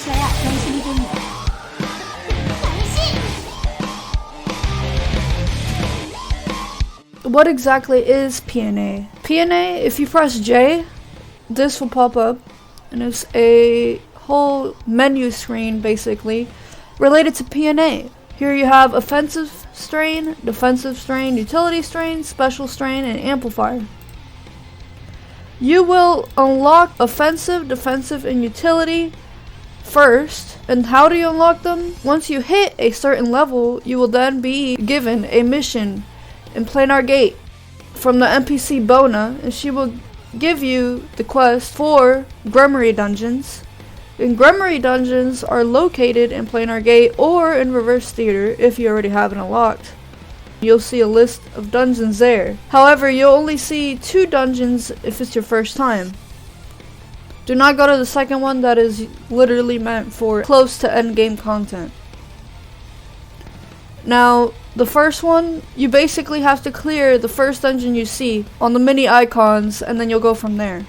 있어야 변신이 됩니다. What exactly is PNA? PNA, if you press J, this will pop up, and it's a whole menu screen basically related to PNA. Here you have offensive strain, defensive strain, utility strain, special strain, and amplifier. You will unlock offensive, defensive, and utility first. And how do you unlock them? Once you hit a certain level, you will then be given a mission in Planar Gate from the NPC Bona, and she will give you the quest for Grimoire Dungeons. And Grimoire Dungeons are located in Planar Gate or in Reverse Theater if you already have it unlocked. You'll see a list of dungeons there. However, you'll only see 2 dungeons if it's your first time. Do not go to the second one, that is literally meant for close to end game content. Now, the first one, you basically have to clear the first dungeon you see on the mini icons, and then you'll go from there.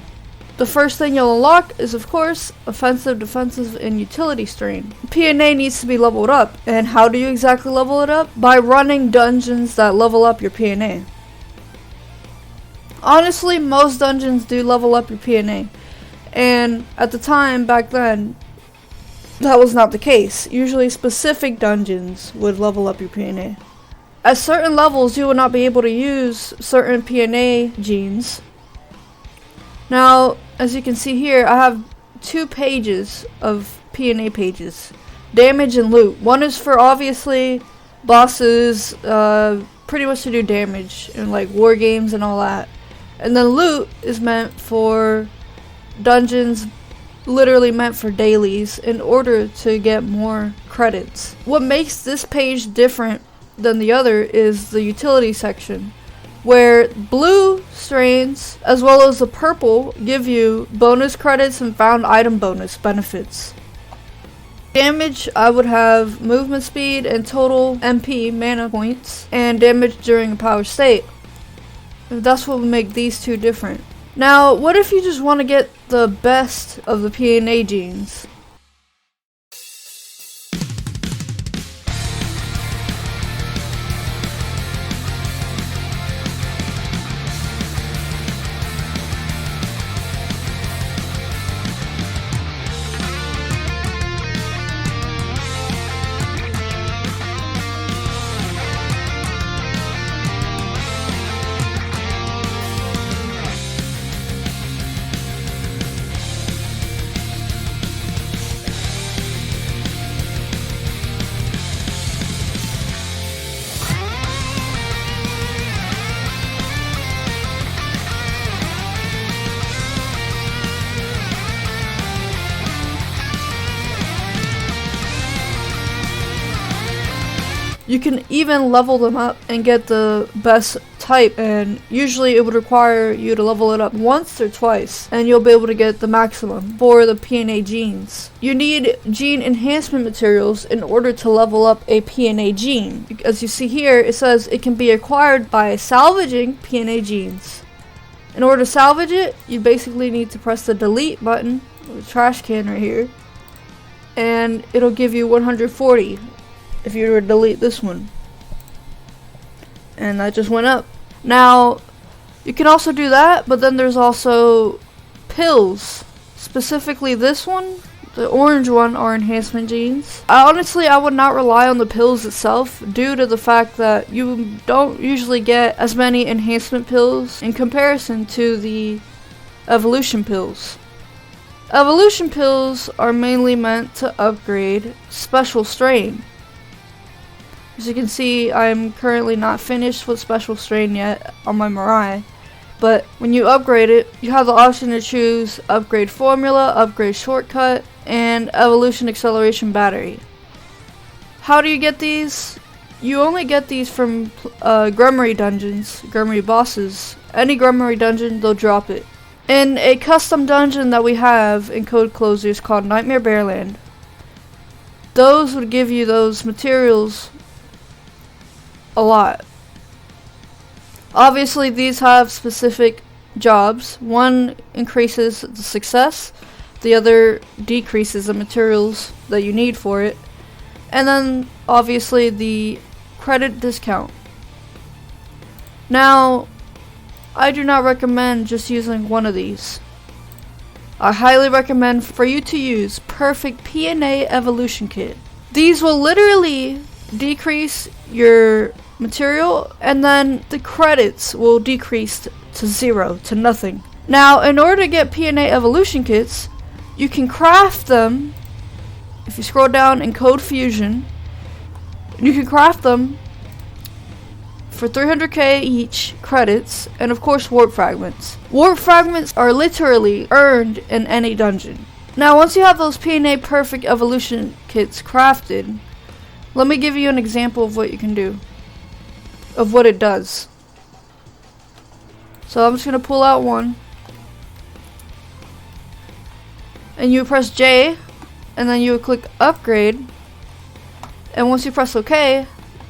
The first thing you'll unlock is, of course, offensive, defensive, and utility strain. PNA needs to be leveled up, and how do you exactly level it up? By running dungeons that level up your PNA. Honestly, most dungeons do level up your PNA, and at the time, back then, that was not the case. Usually specific dungeons would level up your PNA. At certain levels, you will not be able to use certain PNA genes. Now, as you can see here, I have 2 pages of PNA pages. Damage and loot. One is for obviously bosses, pretty much to do damage in like war games and all that. And then loot is meant for dungeons, literally meant for dailies in order to get more credits. What makes this page different than the other is the utility section, where blue strains as well as the purple give you bonus credits and found item bonus benefits. Damage, I would have movement speed and total MP mana points, and damage during a power state. That's what would make these 2 different. Now, what if you just want to get the best of the PNA genes? You can even level them up and get the best type, and usually it would require you to level it up once or twice, and you'll be able to get the maximum for the PNA genes. You need gene enhancement materials in order to level up a PNA gene. As you see here, it says it can be acquired by salvaging PNA genes. In order to salvage it, you basically need to press the delete button, the trash can right here, and it'll give you 140. If you were to delete this one, and that just went up. Now you can also do that, but then there's also pills, specifically this one, the orange one, are enhancement genes. Honestly, I would not rely on the pills itself due to the fact that you don't usually get as many enhancement pills in comparison to the evolution pills. Evolution pills are mainly meant to upgrade special strain. As you can see, I'm currently not finished with special strain yet on my Mirai, but when you upgrade it, you have the option to choose upgrade formula, upgrade shortcut, and evolution acceleration battery. How do you get these? You only get these from Grimoire dungeons, Grimoire bosses. Any Grimoire dungeon, they'll drop it. In a custom dungeon that we have in Code Closers called Nightmare Bearland, those would give you those materials a lot. Obviously, these have specific jobs. One increases the success The other decreases the materials that you need for it. And then obviously the credit discount. Now, I do not recommend just using one of these. I highly recommend for you to use Perfect PNA Evolution Kit. These will literally decrease your material, and then the credits will decrease to 0, to nothing. Now, in order to get PNA Evolution Kits, you can craft them. If you scroll down in Code Fusion, you can craft them for 300k each credits, and of course warp fragments. Warp fragments are literally earned in any dungeon. Now, once you have those PNA Perfect Evolution Kits crafted, let me give you an example of what you can do, of what it does. So I'm just going to pull out one, and you press J, and then you would click upgrade, and once you press OK,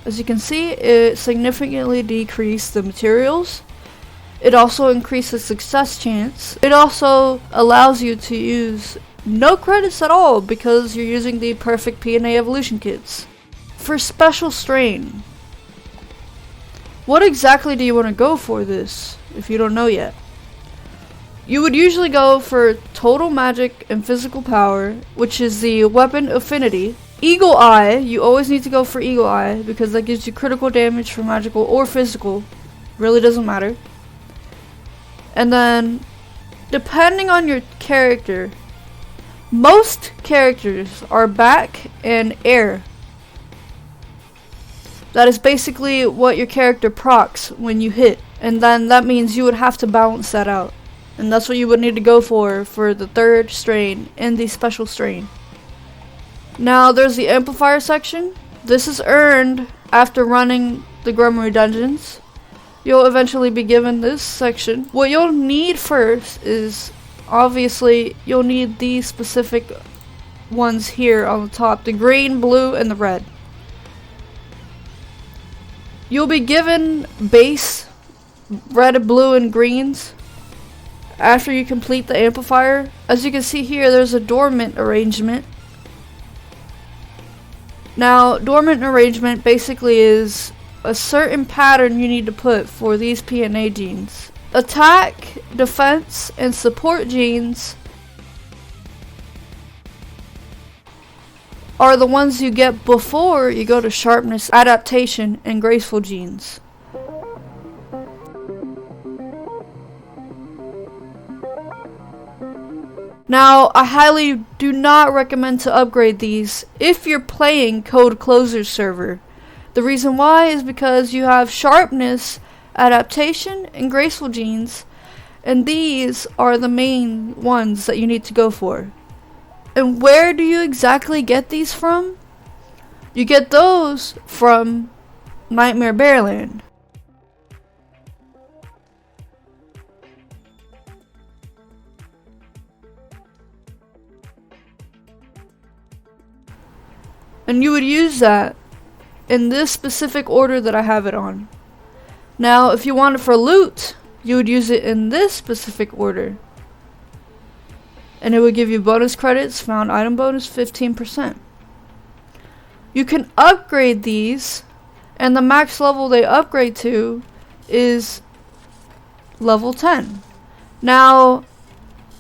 as you can see, it significantly decreased the materials. It also increases success chance. It also allows you to use no credits at all because you're using the Perfect PNA Evolution Kits. For Special Strain, what exactly do you want to go for this if you don't know yet? You would usually go for Total Magic and Physical Power, which is the weapon affinity. Eagle Eye, you always need to go for Eagle Eye because that gives you critical damage for magical or physical. Really doesn't matter. And then, depending on your character, most characters are back and air. That is basically what your character procs when you hit. And then that means you would have to balance that out. And that's what you would need to go for the third strain and the special strain. Now there's the Amplifier section. This is earned after running the Grummery dungeons. You'll eventually be given this section. What you'll need first is, obviously, you'll need these specific ones here on the top. The green, blue, and the red. You'll be given base red, blue, and greens after you complete the Amplifier. As you can see here, there's a dormant arrangement. Now, dormant arrangement basically is a certain pattern you need to put for these PNA genes. Attack, defense, and support genes are the ones you get before you go to sharpness, adaptation, and graceful genes. Now, I highly do not recommend to upgrade these if you're playing Code Closer's server. The reason why is because you have sharpness, adaptation, and graceful genes, and these are the main ones that you need to go for. And where do you exactly get these from? You get those from Nightmare Bearland. And you would use that in this specific order that I have it on. Now, if you want it for loot, you would use it in this specific order. And it would give you bonus credits, found item bonus 15%. You can upgrade these, and the max level they upgrade to is level 10. Now,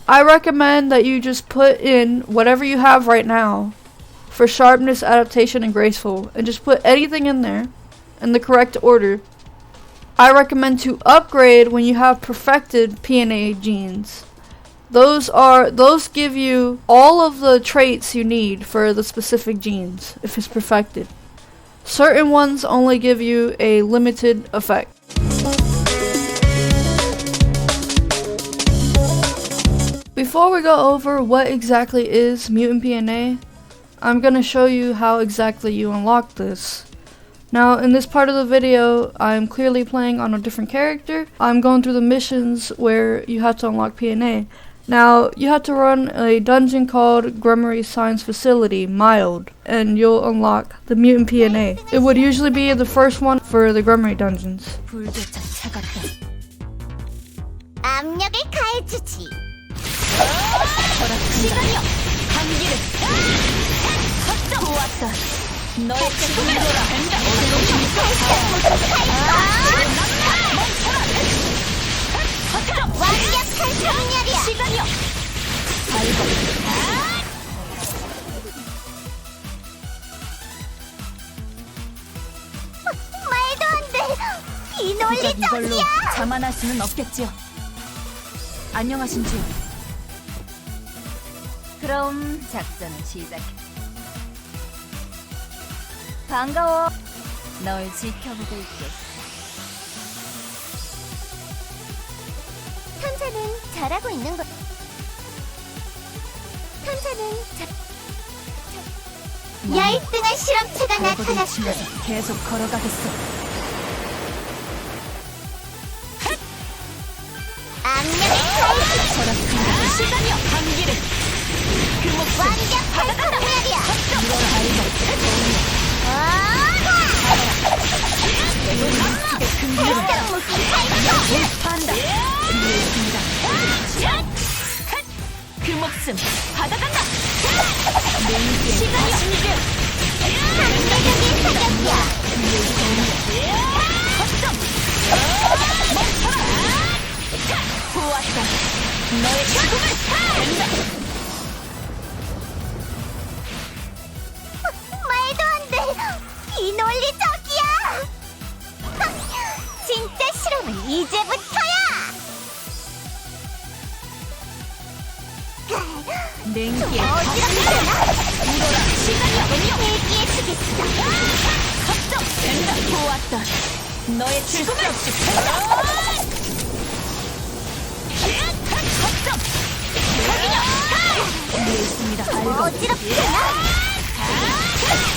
I recommend that you just put in whatever you have right now for sharpness, adaptation, and graceful, and just put anything in there in the correct order. I recommend to upgrade when you have perfected PNA genes. Those give you all of the traits you need for the specific genes if it's perfected. Certain ones only give you a limited effect. Before we go over what exactly is Mutant PNA, I'm going to show you how exactly you unlock this. Now, in this part of the video, I'm clearly playing on a different character. I'm going through the missions where you have to unlock PNA. Now, you have to run a dungeon called Grummery Science Facility, Mild, and you'll unlock the Mutant PNA. It would usually be the first one for the Grummery dungeons. 압력을 가해주지. 시간이여 한기를 보았다. 너의 지금을 된다. 완벽한 정렬이야. 시간이여 알고 말도 안 돼. 이 이걸로 논리적이야. 자만할 수는 없겠지요. 안녕하신지요. 그럼 작전을 시작해. 반가워. 널 지켜보고 있겠어. 탐사는 잘하고 있는 거. 탐사는 열등한 실험체가 나타났어. 치면서 계속 걸어가겠어. 악령의 칼. 절약한다. 시간이여 한기를 그 몫은 완벽한 정렬이야. 판다. 준비했습니다. 그 목숨 받아간다. 시간이여 상대적인 사격이야. 보았다. 너의 죽음을 된다. 말도 안 돼. 이 논리적이야. 진짜 실험은 이제부터야. 냉기에 어지럽잖아. 시간이여 대기해주겠어. 합동 된다. 보았다. 너의 죽음을 없이 합동 준비했습니다. 알고 어지럽잖아.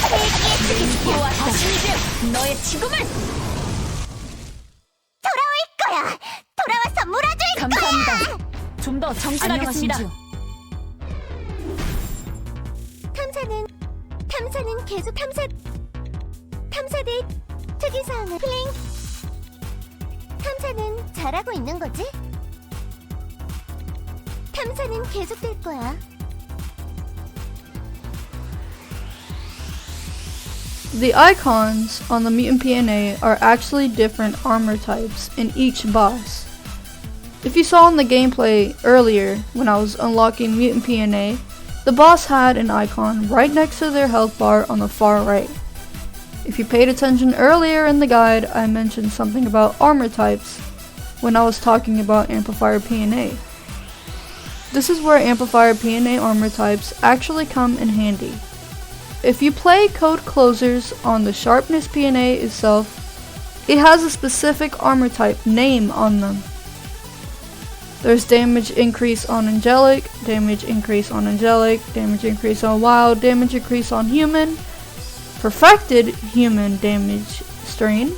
대기해주겠어. 보았다. 너의 죽음을 돌아올 거야. 돌아와서 물어줄 감사합니다. 거야. 좀 더 정진하겠습니다. 탐사는 계속 탐사대 특이사항을 플링. 탐사는 잘하고 있는 거지? 탐사는 계속될 거야. The icons on the Mutant PNA are actually different armor types in each boss. If you saw in the gameplay earlier when I was unlocking Mutant PNA, the boss had an icon right next to their health bar on the far right. If you paid attention earlier in the guide, I mentioned something about armor types when I was talking about Amplifier PNA. This is where Amplifier PNA armor types actually come in handy. If you play Code Closers on the Sharpness PNA itself, it has a specific armor type name on them. There's damage increase on angelic, damage increase on angelic, damage increase on wild, damage increase on human, perfected human damage strain,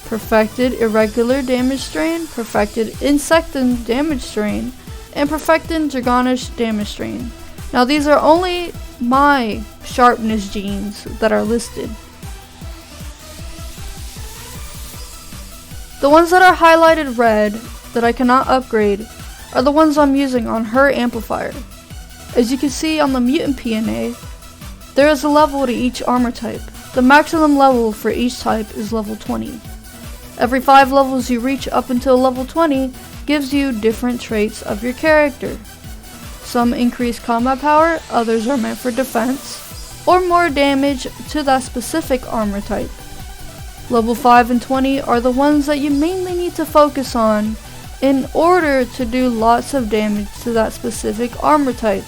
perfected irregular damage strain, perfected insectin damage strain, and perfected Dragonish damage strain. Now these are only my sharpness genes that are listed. The ones that are highlighted red that I cannot upgrade are the ones I'm using on her amplifier. As you can see on the Mutant PNA, there is a level to each armor type. The maximum level for each type is level 20. Every 5 levels you reach up until level 20 gives you different traits of your character. Some increase combat power, others are meant for defense, or more damage to that specific armor type. Level 5 and 20 are the ones that you mainly need to focus on in order to do lots of damage to that specific armor type.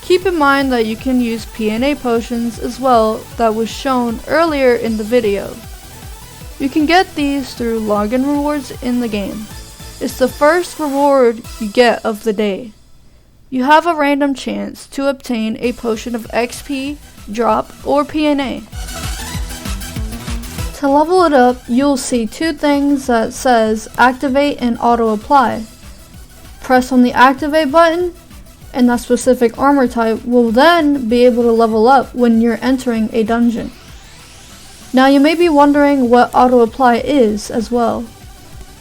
Keep in mind that you can use PNA potions as well that was shown earlier in the video. You can get these through login rewards in the game. It's the first reward you get of the day. You have a random chance to obtain a potion of XP, drop, or PNA. To level it up, you'll see 2 things that says activate and auto apply. Press on the activate button and that specific armor type will then be able to level up when you're entering a dungeon. Now you may be wondering what auto apply is as well.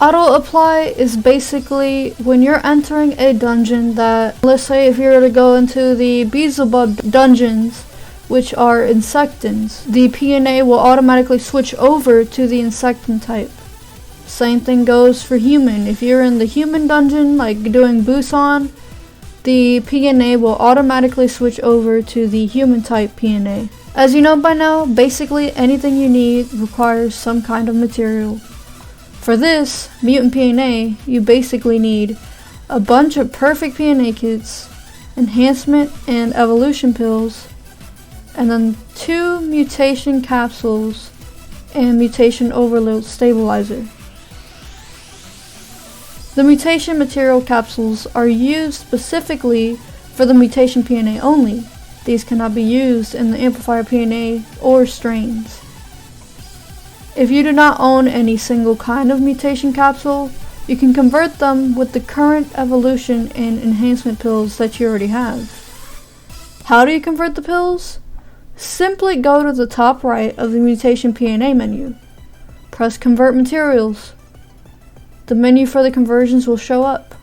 Auto apply is basically when you're entering a dungeon that, let's say if you were to go into the Beelzebub dungeons, which are insectants, the PNA will automatically switch over to the insectant type. Same thing goes for human. If you're in the human dungeon, like doing Busan, the PNA will automatically switch over to the human type PNA. As you know by now, basically anything you need requires some kind of material. For this, Mutant PNA, you basically need a bunch of perfect PNA kits, enhancement and evolution pills, and then 2 mutation capsules and mutation overload stabilizer. The mutation material capsules are used specifically for the mutation PNA only. These cannot be used in the Amplifier PNA or Strains. If you do not own any single kind of mutation capsule, you can convert them with the current evolution and enhancement pills that you already have. How do you convert the pills? Simply go to the top right of the mutation PNA menu. Press Convert Materials. The menu for the conversions will show up.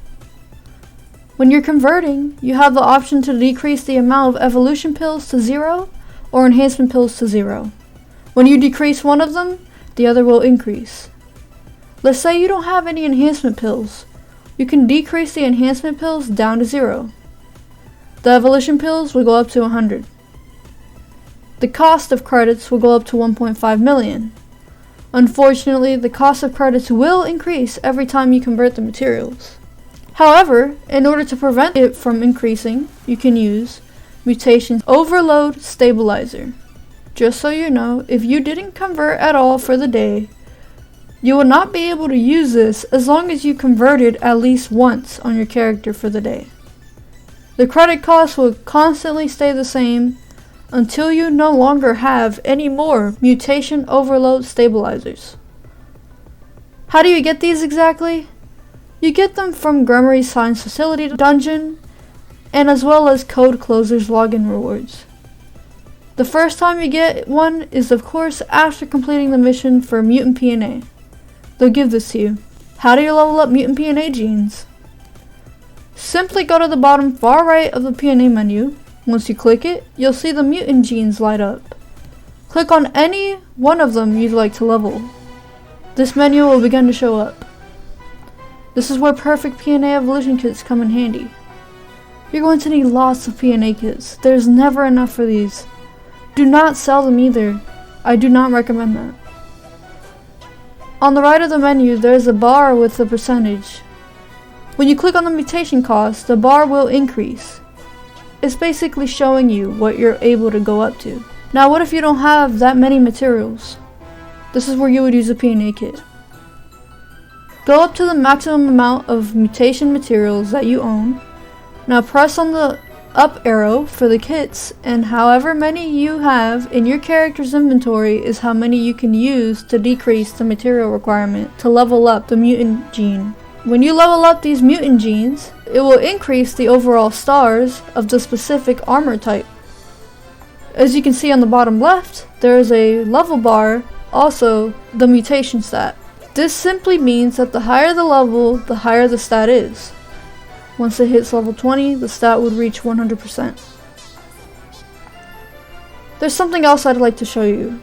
When you're converting, you have the option to decrease the amount of evolution pills to 0 or enhancement pills to 0. When you decrease one of them, the other will increase. Let's say you don't have any enhancement pills. You can decrease the enhancement pills down to 0. The evolution pills will go up to 100. The cost of credits will go up to 1.5 million. Unfortunately, the cost of credits will increase every time you convert the materials. However, in order to prevent it from increasing, you can use Mutation Overload Stabilizer. Just so you know, if you didn't convert at all for the day, you will not be able to use this as long as you converted at least once on your character for the day. The credit cost will constantly stay the same until you no longer have any more Mutation Overload Stabilizers. How do you get these exactly? You get them from Grummary's Science Facility dungeon, and as well as Code Closer's login rewards. The first time you get one is of course after completing the mission for Mutant PNA. They'll give this to you. How do you level up Mutant PNA genes? Simply go to the bottom far right of the PNA menu. Once you click it, you'll see the mutant genes light up. Click on any one of them you'd like to level. This menu will begin to show up. This is where perfect PNA evolution kits come in handy. You're going to need lots of PNA kits. There's never enough for these. Do not sell them either. I do not recommend that. On the right of the menu, there is a bar with the percentage. When you click on the mutation cost, the bar will increase. It's basically showing you what you're able to go up to. Now what if you don't have that many materials? This is where you would use a PNA kit. Go up to the maximum amount of mutation materials that you own. Now press on the up arrow for the kits, and however many you have in your character's inventory is how many you can use to decrease the material requirement to level up the mutant gene. When you level up these mutant genes, it will increase the overall stars of the specific armor type. As you can see on the bottom left, there is a level bar, also the mutation stat. This simply means that the higher the level, the higher the stat is. Once it hits level 20, the stat would reach 100%. There's something else I'd like to show you.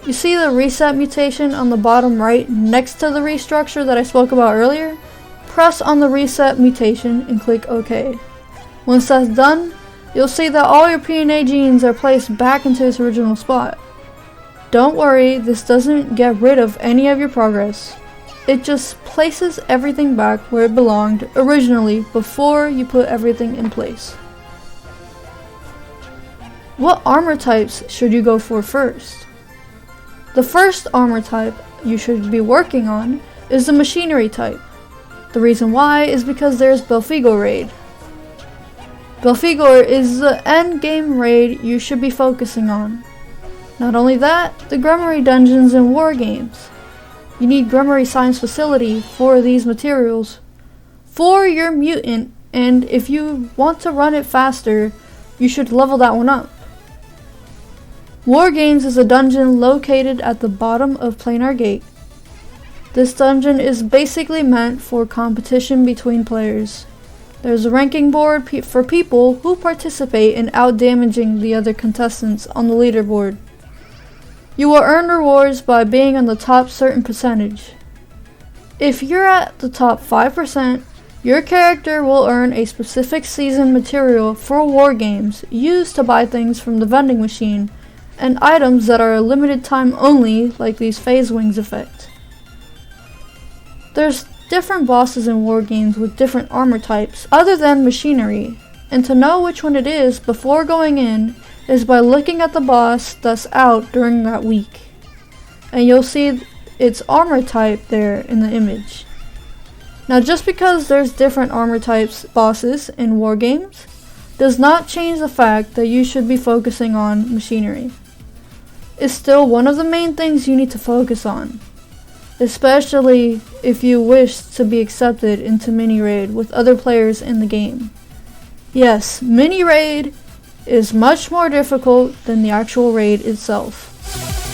You see the reset mutation on the bottom right next to the restructure that I spoke about earlier? Press on the reset mutation and click OK. Once that's done, you'll see that all your PNA genes are placed back into its original spot. Don't worry, this doesn't get rid of any of your progress. It just places everything back where it belonged originally before you put everything in place. What armor types should you go for first? The first armor type you should be working on is the machinery type. The reason why is because there's Belphegor raid. Belphegor is the end game raid you should be focusing on. Not only that, the Grummary dungeons and war games. You need Grummary Science Facility for these materials for your mutant, and if you want to run it faster, you should level that one up. War Games is a dungeon located at the bottom of Planar Gate. This dungeon is basically meant for competition between players. There's a ranking board for people who participate in out-damaging the other contestants on the leaderboard. You will earn rewards by being on the top certain percentage. If you're at the top 5%, your character will earn a specific season material for war games used to buy things from the vending machine and items that are a limited time only, like these phase wings effect. There's different bosses in war games with different armor types other than machinery, and to know which one it is before going in is by looking at the boss that's out during that week, and you'll see its armor type there in the image. Now, just because there's different armor types bosses in war games does not change the fact that you should be focusing on machinery. It's still one of the main things you need to focus on, especially if you wish to be accepted into mini-raid with other players in the game. Yes, mini-raid is much more difficult than the actual raid itself.